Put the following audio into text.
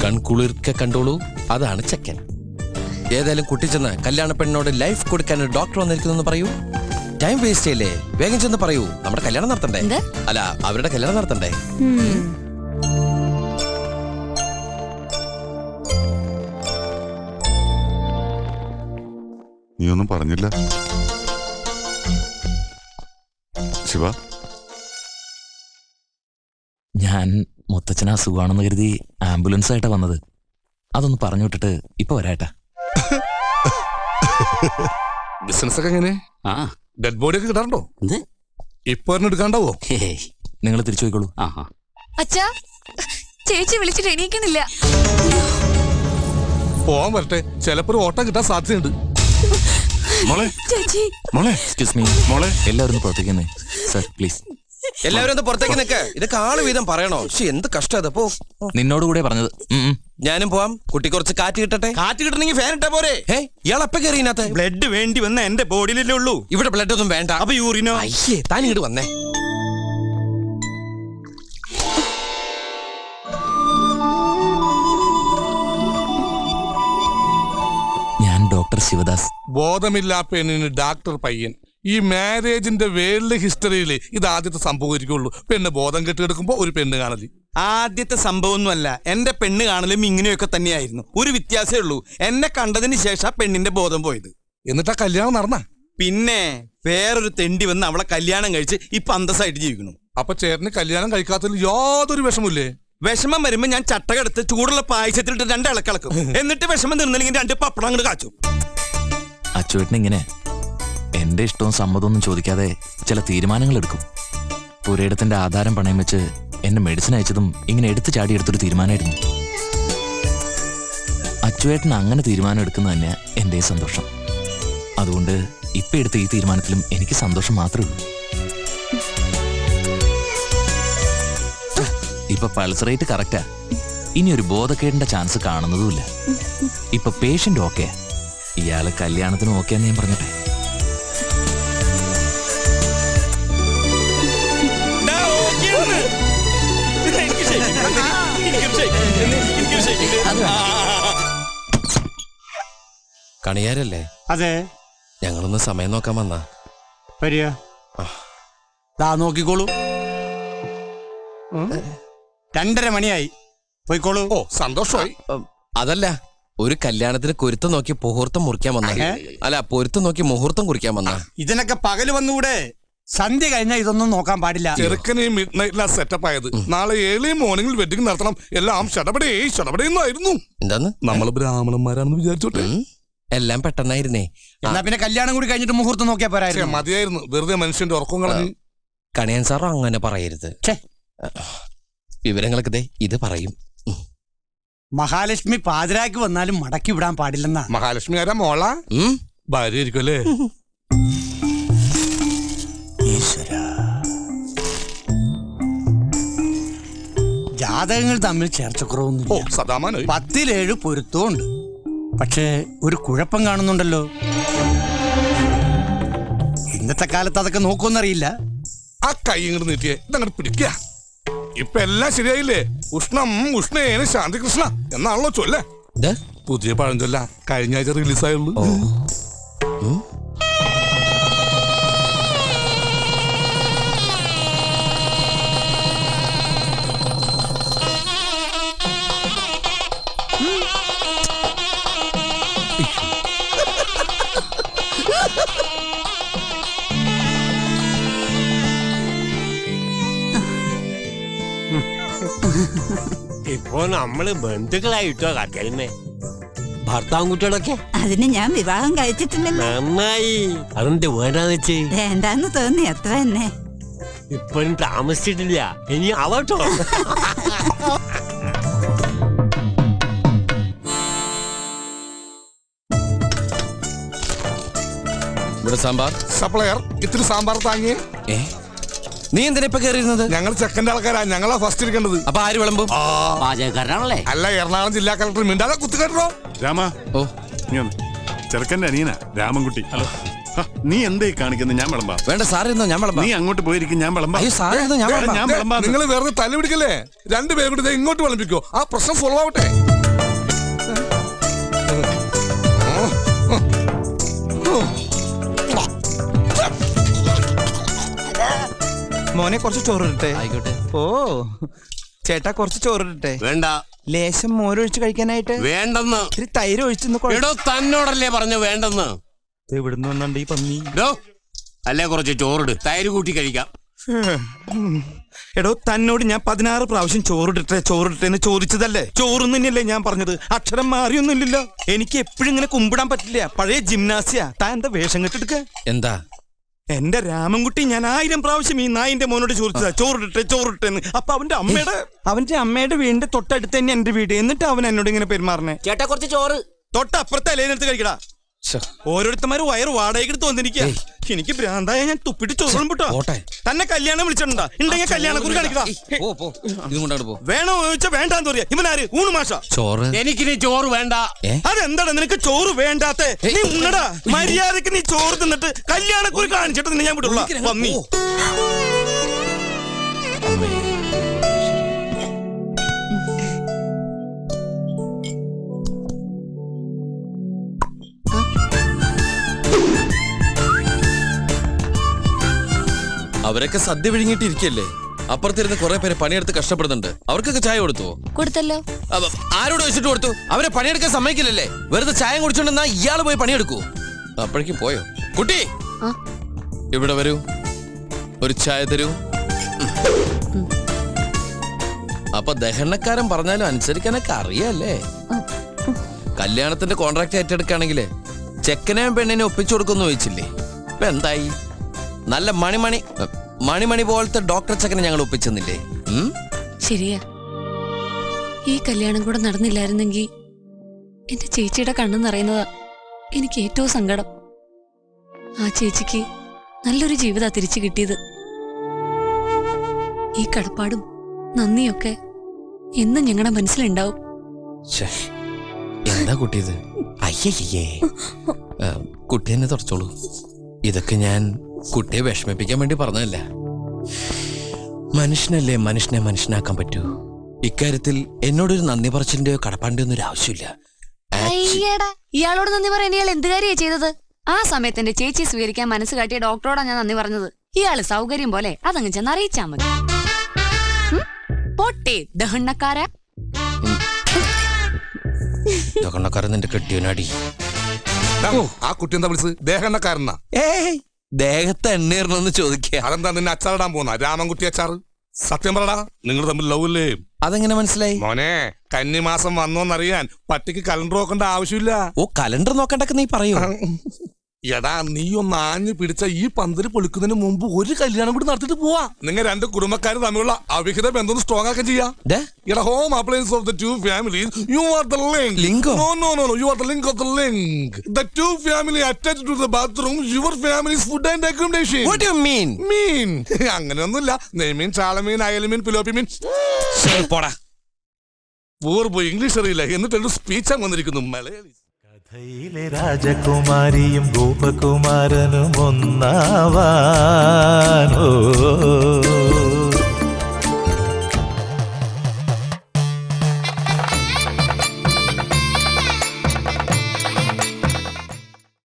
കൺകുളിർക്കെ കണ്ടോളൂ, അതാണ് ചെക്കൻ. ഏതായാലും കുട്ടി ചെന്ന് കല്യാണ പെണ്ണിനോട് ലൈഫ് കൊടുക്കാൻ ഒരു ഡോക്ടർ വന്നിരിക്കുന്നു പറയൂ. ടൈം വേസ്റ്റ് ചെയ്യല്ലേ, വേഗം ചെന്ന് പറയൂ. നമ്മുടെ കല്യാണം നടത്തണ്ടേ? അല്ല, അവരുടെ കല്യാണം നടത്തണ്ടേ? നീ ഒന്നും പറഞ്ഞില്ല ശിവ. ഞാൻ മുത്തച്ഛന് അസുഖമാണെന്ന് കരുതി ആംബുലൻസ് ആയിട്ടാ വന്നത്. അതൊന്ന് പറഞ്ഞു വിട്ടിട്ട് ഇപ്പൊ വരാട്ടാ. ബിസിനസ് ഒക്കെ എങ്ങനെ? ഡെഡ് ബോഡി ഒക്കെ കിട്ടാറുണ്ടോ? ഇപ്പൊ എടുക്കാണ്ടാവോ? നിങ്ങൾ തിരിച്ചു പോയിക്കോളൂ. അച്ഛാ, ചേച്ചി വിളിച്ചിട്ട് എണീക്കണില്ല. പോവാൻ വരട്ടെ, ചിലപ്പോ ഒരു ഓട്ടം കിട്ടാൻ സാധ്യതയുണ്ട്. ചേച്ചി, എക്സ്ക്യൂസ് മീ, എല്ലാവരും പുറത്തേക്ക് സർ പ്ലീസ്. എല്ലാവരും ഒന്ന് പുറത്തേക്ക് നിൽക്ക്. ഇതൊക്കെ ആള് വീതം പറയണോ? എന്ത് കഷ്ടം അത്. പോ. നിന്നോട് കൂടെ പറഞ്ഞത്. ഞാനും പോവാം. കുട്ടി കുറച്ച് കാറ്റ് കിട്ടട്ടെ. കാറ്റ് കിട്ടണമെങ്കിൽ ഫാൻ ഇട്ടാ പോരെ? ഇയാൾ എപ്പ കയറിയതിനകത്ത്? ബ്ലഡ് വേണ്ടി വന്ന എന്റെ ബോഡിയിലല്ലേ ഉള്ളൂ. ഇവിടെ ബ്ലഡ് ഒന്നും വേണ്ട. അപ്പൊ യൂറിനോ? അയ്യേ, താൻ ഇങ്ങോട്ട് വന്നേ. ഞാൻ ഡോക്ടർ ശിവദാസ്. ബോധമില്ലാ പെണ്ണിന് ഡാക്ടർ പയ്യൻ. ഈ മാരേജിന്റെ വേൾഡ് ഹിസ്റ്ററിയിൽ ഇത് ആദ്യത്തെ സംഭവിക്കുള്ളൂ. പെണ്ണ് ബോധം കെട്ടിയെടുക്കുമ്പോ ഒരു പെണ്ണ് കാണല്. ആദ്യത്തെ സംഭവമൊന്നുമല്ല. എന്റെ പെണ്ണ് കാണലും ഇങ്ങനെയൊക്കെ തന്നെയായിരുന്നു. ഒരു വ്യത്യാസമേ ഉള്ളൂ, എന്നെ കണ്ടതിന് ശേഷം പെണ്ണിന്റെ ബോധം പോയത്. എന്നിട്ടാ കല്യാണം നടന്ന? പിന്നെ വേറൊരു തെണ്ടി വന്ന് അവളെ കല്യാണം കഴിച്ച് ഇപ്പൊ അന്തസ്സായിട്ട് ജീവിക്കണം. അപ്പൊ ചേട്ടന് കല്യാണം കഴിക്കാത്തതിൽ യാതൊരു വിഷമില്ലേ? വിഷമം വരുമ്പോ ഞാൻ ചട്ടകെടുത്ത് ചൂടുള്ള പായസത്തിലിട്ട് 2 ഇളക്കിളക്കും. എന്നിട്ട് വിഷമം തീർന്നില്ലെങ്കിൽ 2 പപ്പടം അങ്ങോട്ട് കാച്ചു. അച്ചുവേട്ടൻ ഇങ്ങനെ എന്റെ ഇഷ്ടവും സമ്മതമൊന്നും ചോദിക്കാതെ ചില തീരുമാനങ്ങൾ എടുക്കും. പുരയിടത്തിന്റെ ആധാരം പണയം വെച്ച് എന്നെ മെഡിസിൻ അയച്ചതും ഇങ്ങനെ എടുത്തു ചാടിയെടുത്തൊരു തീരുമാനമായിരുന്നു. അച്ചുവേട്ടൻ അങ്ങനെ തീരുമാനം എടുക്കുന്ന തന്നെ എന്റെ സന്തോഷം. അതുകൊണ്ട് ഇപ്പൊ എടുത്ത ഈ തീരുമാനത്തിലും എനിക്ക് സന്തോഷം മാത്രമേ ഉള്ളൂ. ഇപ്പൊ പൾസ് റേറ്റ് കറക്റ്റാ. ഇനി ഒരു ബോധക്കേടിന്റെ ചാൻസ് കാണുന്നതുമില്ല. ഇപ്പൊ പേഷ്യന്റ് ഓക്കെ. ഇയാള് കല്യാണത്തിന് ഓക്കെന്ന് ഞാൻ പറഞ്ഞിട്ടെ. കണിയാരല്ലേ? അതെ, ഞങ്ങളൊന്ന് സമയം നോക്കാൻ വന്നാ. വരിക. നോക്കിക്കോളൂ, 2:30 മണിയായി. പോയിക്കോളൂ. ഓ, സന്തോഷമായി. അതല്ല, ഒരു കല്യാണത്തിന് കുരുത്തം നോക്കി മുഹൂർത്തം മുറിക്കാൻ വന്ന. അല്ല, പൊരുത്തം നോക്കി മുഹൂർത്തം കുറിക്കാൻ വന്ന. ഇതിനൊക്കെ പകല് വന്നുകൂടെ? സന്ധ്യ കഴിഞ്ഞാൽ ഇതൊന്നും നോക്കാൻ പാടില്ല. ചെറുക്കനെ മിഡ് നൈറ്റിലാ സെറ്റപ്പ് ആയത്. നാളെ ഏർലി മോർണിംഗിൽ വെഡിങ് നടത്തണം. എല്ലാം ഷടപടേന്നായിരുന്നു. എന്താന്ന്? നമ്മള് ബ്രാഹ്മണന്മാരാണെന്ന് വിചാരിച്ചോട്ടെ. എല്ലാം പെട്ടെന്നായിരുന്നേ. എന്നാ പിന്നെ കല്യാണം കൂടി കഴിഞ്ഞിട്ട് മുഹൂർത്തം നോക്കിയാ പോരായിരുന്നു? മതിയായിരുന്നു, വെറുതെ മനുഷ്യന്റെ ഉറക്കം കളഞ്ഞു. കണിയൻ സാറോ അങ്ങനെ പറയരുത്. വിവരങ്ങളൊക്കെ ദേ ഇത് പറയും. മഹാലക്ഷ്മി പാതിരാക്ക് വന്നാലും മടക്കി വിടാൻ പാടില്ലെന്നാ. മഹാലക്ഷ്മി ആരാ? മോള ഭാര്യ ആയിരിക്കും അല്ലേ? ജാതകങ്ങൾ തമ്മിൽ ചേർച്ചക്കുറവൊന്നും. 10-7 പൊരുത്തവും ഉണ്ട്. പക്ഷേ ഒരു കുഴപ്പം കാണുന്നുണ്ടല്ലോ. ഇന്നത്തെ കാലത്ത് അതൊക്കെ നോക്കുമെന്നറിയില്ല. ആ കൈ ഇങ്ങോട്ട് നീട്ടിയേ, ഇതങ്ങോട്ട് പിടിക്കുക. ഇപ്പൊ എല്ലാം ശരിയായില്ലേ? ഉഷ്ണം ഉഷ്ണേന ശാന്തി കൃഷ്ണ എന്നാണല്ലോ ചൊല്ലേ. പുതിയ പഴഞ്ചൊല്ല കഴിഞ്ഞ ആഴ്ച റിലീസായുള്ളൂ. ഇപ്പൊ നമ്മള് ബന്ധുക്കളായിട്ടോ കത്തരുന്നേ. ഭർത്താവും കുട്ടികളൊക്കെ അതിന് ഞാൻ വിവാഹം കഴിച്ചിട്ടുണ്ടല്ലോ. നന്നായി. അതെന്ത് വേണ്ടാന്ന് വെച്ച്? വേണ്ടാന്ന് തോന്നി, അത്ര തന്നെ. ഇപ്പോഴും താമസിച്ചിട്ടില്ല, ഇനി ആവട്ടോ. ഇവിടെ സാമ്പാർ. സപ്ലയർ ഇത്തിരി സാമ്പാർ താങ്ങിയേ. നീ എന്തിനാ ഇപ്പൊ കയറിയിരുന്നത്? ഞങ്ങൾ ചെക്കൻ്റെ ആൾക്കാരാ, ഞങ്ങളാ ഫസ്റ്റ് ഇരിക്കേണ്ടത്. അപ്പൊ ആര് വിളമ്പും? പാചകക്കാരനാണല്ലേ? അല്ല, എറണാകുളം ജില്ലാ കളക്ടർ മിണ്ടാതെ കുത്തുകെട്ടോ. രാമ, ചെറുക്കന്റെ അനിയനാ രാമൻകുട്ടി. നീ എന്തേ കാണിക്കുന്നത്? ഞാൻ വിളമ്പാം. വേണ്ട സാറ് ഇരുന്നോ, ഞാൻ വിളമ്പാം. നീ അങ്ങോട്ട് പോയിരിക്കും, ഞാൻ വിളമ്പാം. അയ്യോ സാറ് ഇരുന്നോ, ഞാൻ വിളമ്പാം. ഞാൻ വിളമ്പാം. നിങ്ങൾ വെറുതെ തല പിടിക്കല്ലേ? രണ്ടുപേരും കൂടി ദേ ഇങ്ങോട്ട് വിളമ്പിക്കോ, ആ പ്രശ്നം സോൾവ് ആവട്ടെ. മോനെ കുറച്ച് ചോറിട്ടെ. ആയിക്കോട്ടെ. ഓ ചേട്ടാ കുറച്ച് ചോറിട്ടെ. വേണ്ട ലേശം മോരൊഴിച്ച് കഴിക്കാനായിട്ട് വേണ്ടെന്ന്. ഇത്തിരി തൈര് ഒഴിച്ചെന്ന് എടോ തന്നോടല്ലേ പറഞ്ഞു വേണ്ടെന്ന്. എവിടുന്ന് വന്നുണ്ട് ഈ പന്നി? എടോ അല്ലേ കുറച്ച് ചോറിട്, തൈര് കൂട്ടി കഴിക്കാം. എടോ തന്നോട് ഞാൻ 16 പ്രാവശ്യം ചോറിട്ടെ ചോദിച്ചതല്ലേ? ചോറ് തന്നെയല്ലേ ഞാൻ പറഞ്ഞത്? അക്ഷരം മാറിയൊന്നുമില്ലല്ലോ. എനിക്ക് എപ്പോഴും ഇങ്ങനെ കുമ്പിടാൻ പറ്റില്ല. പഴയ ജിംനാസിയാ. താൻ എന്താ വേഷം കെട്ടെടുക്ക? എന്താ? എന്റെ രാമൻകുട്ടി ഞാൻ 1000 പ്രാവശ്യം ഈ നായിന്റെ മോനോട് ചോദിച്ചതാ ചോറിട്ടെന്ന്. അപ്പൊ അവന്റെ അമ്മയുടെ വീടിന്റെ തൊട്ടടുത്ത് തന്നെ എന്റെ വീട്. എന്നിട്ട് അവൻ എന്നോട് ഇങ്ങനെ പെരുമാറണേ. ചേട്ടാ കുറച്ച് ചോറ്. തൊട്ടപ്പുറത്തെ അലേനെടുത്ത് കഴിക്കടാ. ഓരോരുത്തന്മാര് വയറ് വാടകയ്ക്ക് എടുത്ത് വന്നിരിക്കുക. എനിക്ക് ഭ്രാന്തായ ഞാൻ തുപ്പിട്ട് ചോറും വിട്ടോ. തന്നെ കല്യാണം വിളിച്ചിട്ടുണ്ടാ? ഉണ്ടെങ്കിൽ കല്യാണം കുറി കാണിക്കടാ. വേണോ ചോദിച്ചാ വേണ്ടാന്ന് പറയാ. ഇവനാര്? ഊണ് മാഷ. ചോറ് എനിക്കിനി ചോറ് വേണ്ട. അതെന്താണ് നിനക്ക് ചോറ് വേണ്ടാത്തെ? നീ ഉണ്ണടാ. മര്യാദക്ക് നീ ചോറ് തിന്നിട്ട് കല്യാണം കുറി കാണിച്ചിട്ട് നിന്നെ ഞാൻ വിട്ടുള്ള പന്നി. അവരൊക്കെ സദ്യ വിഴുങ്ങിട്ടിരിക്കല്ലേ, അപ്പുറത്തിരുന്ന് കുറെ പേര് പണിയെടുത്ത് കഷ്ടപ്പെടുന്നുണ്ട്. അവർക്കൊക്കെ ചായ കൊടുത്തോ? കൊടുത്തല്ലോ. ആരോട് വെച്ചിട്ട് കൊടുത്തു? അവരെ പണിയെടുക്കാൻ സമ്മതിക്കില്ലല്ലേ? വെറുതെ ചായ കുടിച്ചോണ്ടെന്നാ ഇയാള് പോയി പണിയെടുക്കൂ. അപ്പോഴേക്കും പോയോ? കുട്ടി ഇവിടെ വരൂ, ഒരു ചായ തരൂ. അപ്പൊ ദഹനക്കാരൻ പറഞ്ഞാലും അനുസരിക്കാനൊക്കെ അറിയാല്ലേ? കല്യാണത്തിന്റെ കോൺട്രാക്ട് ഏറ്റെടുക്കുകയാണെങ്കില് ചെക്കനെയും പെണ്ണിനെ ഒപ്പിച്ചു കൊടുക്കുമെന്ന് ചോദിച്ചില്ലേ? ഇപ്പൊ എന്തായി? നല്ല മണിമണി പോലത്തെ ഡോക്ടർ ചെക്കനെ ഞങ്ങൾ ഒപ്പിച്ചെന്നില്ലേ? ശരിയാ. ഈ കല്യാണം കൂടെ നടന്നില്ലായിരുന്നെങ്കിൽ എന്റെ ചേച്ചിയുടെ കണ്ണു നിറയുന്നതാ എനിക്ക് ഏറ്റവും സങ്കടം. ആ ചേച്ചിക്ക് നല്ലൊരു ജീവിതാ തിരിച്ചു കിട്ടിയത്. ഈ കടപ്പാടും നന്ദിയൊക്കെ എന്നും ഞങ്ങളുടെ മനസ്സിലുണ്ടാവും. എന്താ കുട്ടിയത്? അയ്യേ, കുട്ടി എന്നെ തുടച്ചോളൂ. ഇതൊക്കെ ഞാൻ കുട്ടിയെ വിഷമിപ്പിക്കാൻ വേണ്ടി പറഞ്ഞതല്ല. മനുഷ്യനല്ലേ മനുഷ്യനെ മനുഷ്യനാക്കാൻ പറ്റൂ. ഇക്കാര്യത്തിൽ എന്നോടൊരു നന്ദി പറച്ചിന്റെയോ കടപ്പാടിന്റെയോ ഒന്നും ആവശ്യമില്ല. ഇയാളോട് നന്ദി പറയാൻ ഇയാൾ എന്ത് കാര്യ ചെയ്തത്? ആ സമയത്ത് എന്റെ ചേച്ചി സ്വീകരിക്കാൻ മനസ്സ് കാട്ടിയ ഡോക്ടറോടാ ഞാൻ നന്ദി പറഞ്ഞത്. ഇയാള് സൗകര്യം പോലെ അതങ്ങ് ചെന്ന് അറിയിച്ചാ മതി. പൊട്ടേ ദഹണ്ണക്കാര. ദഹണ്ണക്കാരൻ നിന്റെ കെട്ടിയോനാടി. ആ കുട്ടി എന്താ വിളിച്ചത്? ദേഹണ്ണക്കാരനാ? ദേഹത്തെ എണ്ണീർണെന്ന് ചോദിക്കുക. അതെന്താ നിന്നെ അച്ചാറിടാൻ പോന്ന രാമൻകുട്ടി അച്ചാറ്? സത്യം പറടാ, നിങ്ങൾ തമ്മിൽ ലവ് ഇല്ലേ? അതെങ്ങനെ മനസ്സിലായി? മോനെ കന്നിമാസം വന്നോന്നറിയാൻ പട്ടിക്ക് കലണ്ടർ നോക്കേണ്ട ആവശ്യമില്ല. ഓ, കലണ്ടർ നോക്കണ്ടൊക്കെ നീ പറയൂ. എടാ നീ ഒന്ന് ആഞ്ഞു പിടിച്ച ഈ പന്തല് പൊളിക്കുന്നതിന് മുമ്പ് ഒരു കല്യാണം കൂടി നടത്തിട്ട് പോവാ. നിങ്ങൾ രണ്ട് കുടുംബക്കാരും തമ്മിലുള്ള അവിഹിത ബന്ധം സ്ട്രോങ് ആക്കാൻ ചെയ്യാ. എടാ home appliance of the two families, you are the link. ലിങ്കോ? No, you are the link of the link. The two family attached to the bathroom, your family's food and accommodation. What do you mean? അങ്ങനെയൊന്നുമില്ല. നെയ്മീൻ, ചാളമീൻ, അയലമീൻ, പിലോപ്പി മീൻ. പോടാ. പോയി English അറിയില്ല എന്നിട്ടൊരു speech വന്നിരിക്കുന്നു മലയാളി. കഥയിലെ രാജകുമാരിയും ഗോപകുമാരനും ഒന്നാവാൻ